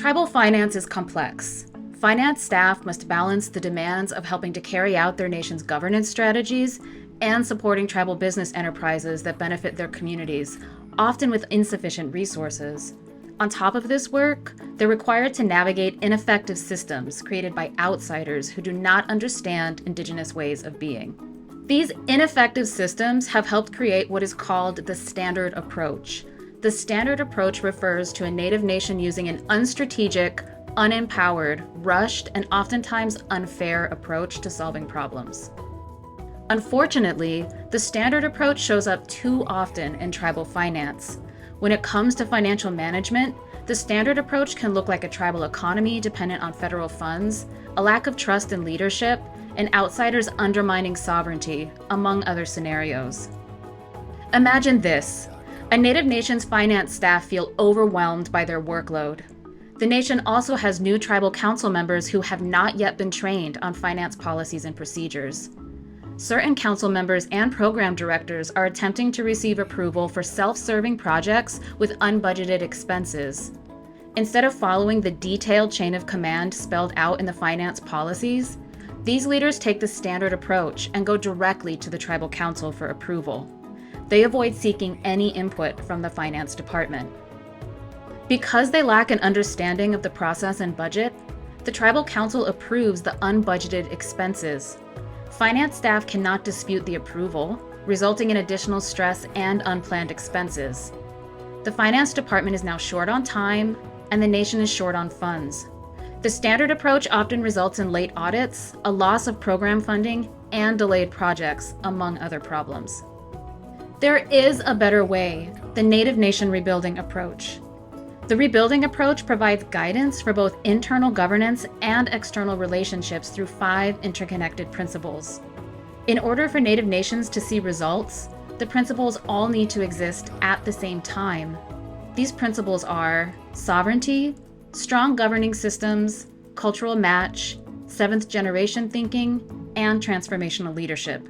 Tribal finance is complex. Finance staff must balance the demands of helping to carry out their nation's governance strategies and supporting tribal business enterprises that benefit their communities, often with insufficient resources. On top of this work, they're required to navigate ineffective systems created by outsiders who do not understand Indigenous ways of being. These ineffective systems have helped create what is called the standard approach. The standard approach refers to a Native nation using an unstrategic, unempowered, rushed, and oftentimes unfair approach to solving problems. Unfortunately, the standard approach shows up too often in tribal finance. When it comes to financial management, the standard approach can look like a tribal economy dependent on federal funds, a lack of trust in leadership, and outsiders undermining sovereignty, among other scenarios. Imagine this. A Native nation's finance staff feel overwhelmed by their workload. The nation also has new tribal council members who have not yet been trained on finance policies and procedures. Certain council members and program directors are attempting to receive approval for self-serving projects with unbudgeted expenses. Instead of following the detailed chain of command spelled out in the finance policies, these leaders take the standard approach and go directly to the tribal council for approval. They avoid seeking any input from the finance department. Because they lack an understanding of the process and budget, the tribal council approves the unbudgeted expenses. Finance staff cannot dispute the approval, resulting in additional stress and unplanned expenses. The finance department is now short on time, and the nation is short on funds. The standard approach often results in late audits, a loss of program funding, and delayed projects, among other problems. There is a better way, the Native Nation Rebuilding Approach. The Rebuilding Approach provides guidance for both internal governance and external relationships through 5 interconnected principles. In order for Native nations to see results, the principles all need to exist at the same time. These principles are sovereignty, strong governing systems, cultural match, 7th generation thinking, and transformational leadership.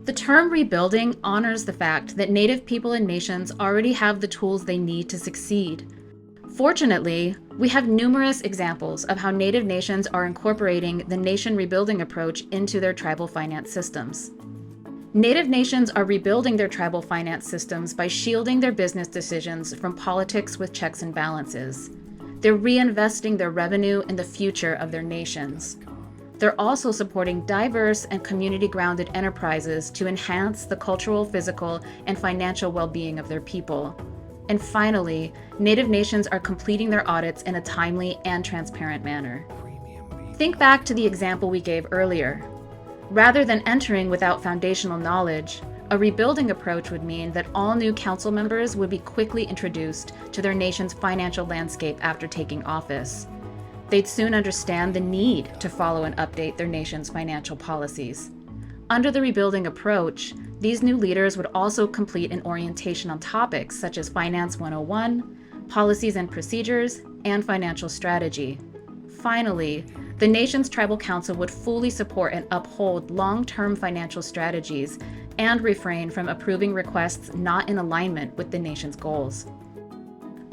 The term rebuilding honors the fact that Native people and nations already have the tools they need to succeed. Fortunately, we have numerous examples of how Native nations are incorporating the nation rebuilding approach into their tribal finance systems. Native nations are rebuilding their tribal finance systems by shielding their business decisions from politics with checks and balances. They're reinvesting their revenue in the future of their nations. They're also supporting diverse and community-grounded enterprises to enhance the cultural, physical, and financial well-being of their people. And finally, Native nations are completing their audits in a timely and transparent manner. Think back to the example we gave earlier. Rather than entering without foundational knowledge, a rebuilding approach would mean that all new council members would be quickly introduced to their nation's financial landscape after taking office. They'd soon understand the need to follow and update their nation's financial policies. Under the rebuilding approach, these new leaders would also complete an orientation on topics such as Finance 101, policies and procedures, and financial strategy. Finally, the nation's tribal council would fully support and uphold long-term financial strategies and refrain from approving requests not in alignment with the nation's goals.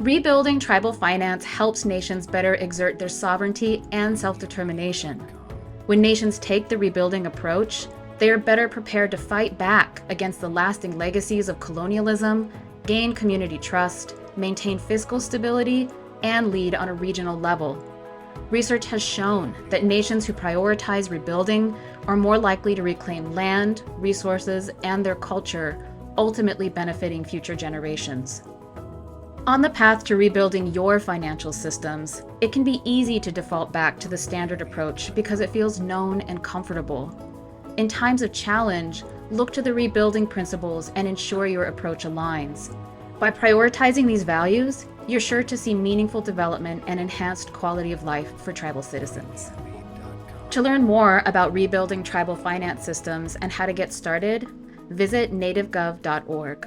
Rebuilding tribal finance helps nations better exert their sovereignty and self-determination. When nations take the rebuilding approach, they are better prepared to fight back against the lasting legacies of colonialism, gain community trust, maintain fiscal stability, and lead on a regional level. Research has shown that nations who prioritize rebuilding are more likely to reclaim land, resources, and their culture, ultimately benefiting future generations. On the path to rebuilding your financial systems, it can be easy to default back to the standard approach because it feels known and comfortable. In times of challenge, look to the rebuilding principles and ensure your approach aligns. By prioritizing these values, you're sure to see meaningful development and enhanced quality of life for tribal citizens. To learn more about rebuilding tribal finance systems and how to get started, visit nativegov.org.